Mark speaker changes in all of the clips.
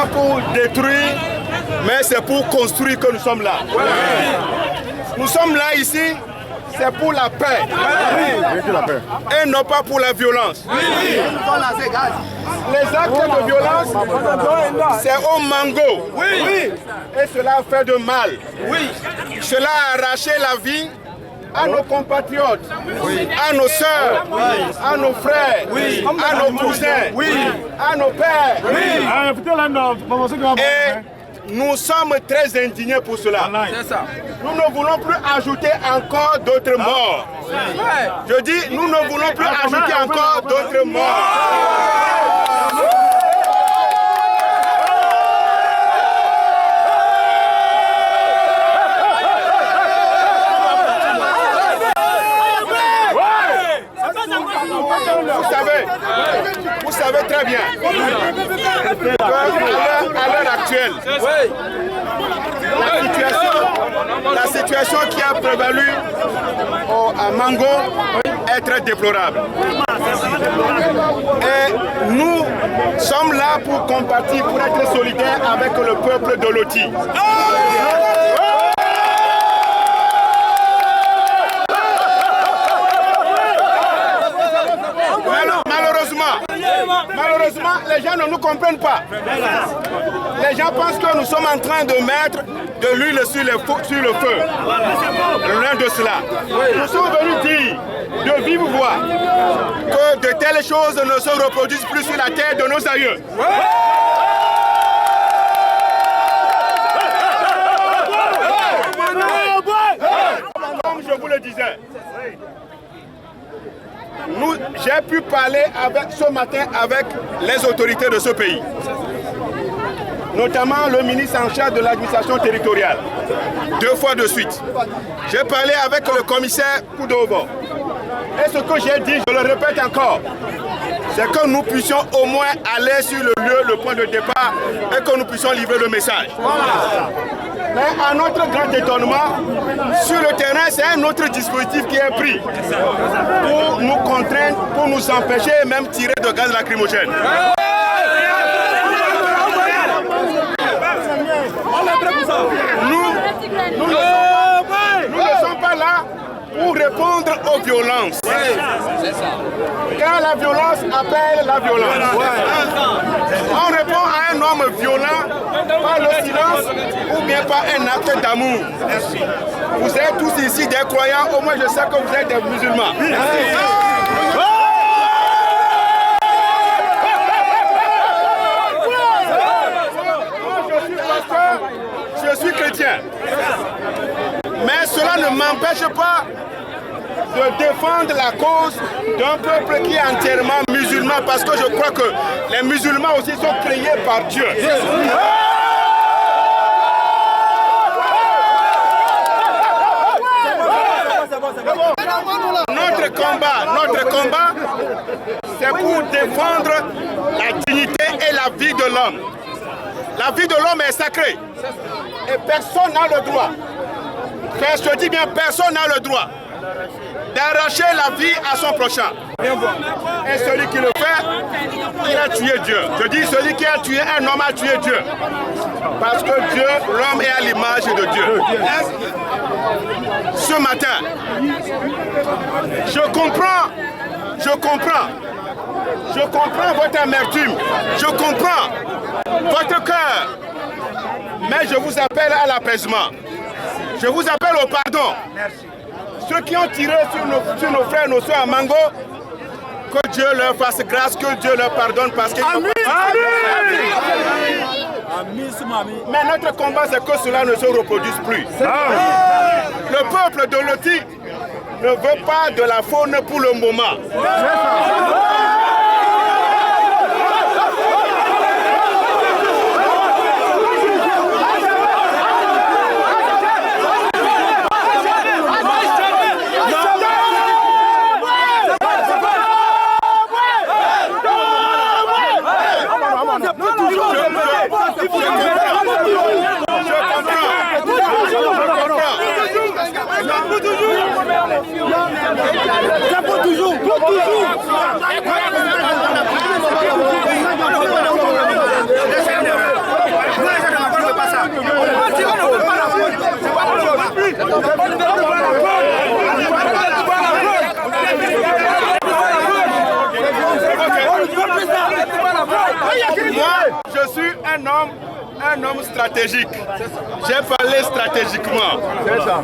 Speaker 1: pas pour détruire, mais c'est pour construire que nous sommes là. Nous sommes là ici, c'est pour la paix. Et non pas pour la violence. Les actes de violence, c'est au mango. Et cela fait de mal. Cela a arraché la vie à nos compatriotes, à nos sœurs, à nos frères, à nos cousins, à nos pères. Et nous sommes très indignés pour cela. Nous ne voulons plus ajouter encore d'autres morts. Je dis, nous ne voulons plus ajouter encore d'autres morts. Vous savez très bien qu'à l'heure actuelle, la situation qui a prévalu à Mango est très déplorable. Et nous sommes là pour compatir, pour être solidaires avec le peuple de Loti. Malheureusement, les gens ne nous comprennent pas. Les gens pensent que nous sommes en train de mettre de l'huile sur le feu. Rien de cela. Nous sommes venus dire de vive voix que de telles choses ne se reproduisent plus sur la terre de nos aïeux. Comme je vous le disais, j'ai pu parler ce matin avec les autorités de ce pays, notamment le ministre en charge de l'administration territoriale, 2 fois de suite. J'ai parlé avec le commissaire Koudovo. Et ce que j'ai dit, je le répète encore, c'est que nous puissions au moins aller sur le lieu, le point de départ, et que nous puissions livrer le message. Mais à notre grand étonnement, sur le terrain, c'est un autre dispositif qui est pris pour nous contraindre, pour nous empêcher et même tirer de gaz lacrymogène. Nous ne sommes pas là pour répondre aux violences. Quand la violence appelle la violence. On répond à un homme violent par le silence ou bien par un acte d'amour. Vous êtes tous ici des croyants, au moins je sais que vous êtes des musulmans. Je suis chrétien. Mais cela ne m'empêche pas de défendre la cause d'un peuple qui est entièrement musulman, parce que je crois que les musulmans aussi sont créés par Dieu. Notre combat, c'est pour défendre la dignité et la vie de l'homme. La vie de l'homme est sacrée et personne n'a le droit. Je dis bien, personne n'a le droit d'arracher la vie à son prochain. Et celui qui le fait, il a tué Dieu. Je dis, celui qui a tué un homme a tué Dieu. Parce que Dieu, l'homme est à l'image de Dieu. Ce matin, je comprends votre amertume, je comprends votre cœur, mais je vous appelle à l'apaisement. Je vous appelle au pardon. Ceux qui ont tiré sur nos frères, nos soeurs à Mango, que Dieu leur fasse grâce, que Dieu leur pardonne parce qu'ils ont... Mais notre combat, c'est que cela ne se reproduise plus. Le peuple de Loti ne veut pas de la faune pour le moment.
Speaker 2: Pour toujours.
Speaker 1: Moi, je suis un homme stratégique. J'ai parlé stratégiquement.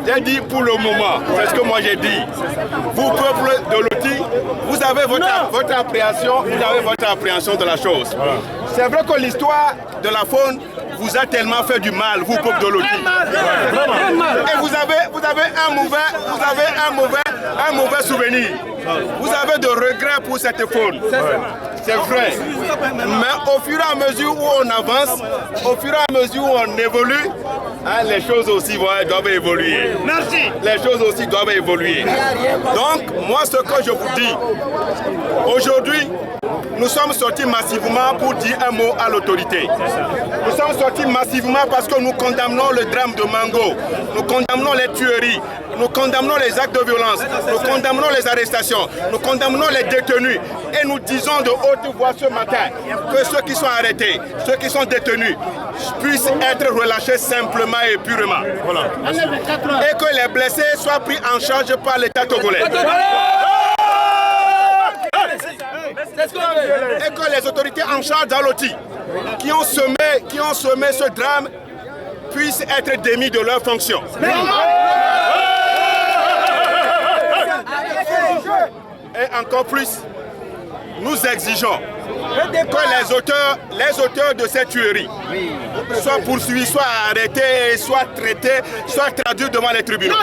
Speaker 1: J'ai dit pour le moment, c'est ce que moi j'ai dit. Vous, peuple de Loti, vous avez votre appréhension de la chose. C'est vrai que l'histoire de la faune vous a tellement fait du mal, vous, peuple de Loti. Et vous avez un mauvais souvenir. Vous avez de regrets pour cette faune. C'est vrai. Mais au fur et à mesure où on avance, au fur et à mesure où on évolue, les choses aussi doivent évoluer.
Speaker 2: Merci.
Speaker 1: Les choses aussi doivent évoluer. Donc, moi, ce que je vous dis, aujourd'hui, nous sommes sortis massivement pour dire un mot à l'autorité. Nous sommes sortis massivement parce que nous condamnons le drame de Mango. Nous condamnons les tueries. Nous condamnons les actes de violence. Nous condamnons les arrestations. Nous condamnons les détenus. Et nous disons de haute voix ce matin que ceux qui sont arrêtés, ceux qui sont détenus, puissent être relâchés simplement et purement. Voilà. Et que les blessés soient pris en charge par l'État togolais. Et que les autorités en charge d'Aloti, qui ont semé ce drame, puissent être démis de leurs fonctions. Et encore plus, nous exigeons que les auteurs de cette tuerie soient poursuivis, soient arrêtés, soient traités, soient traduits devant les tribunaux.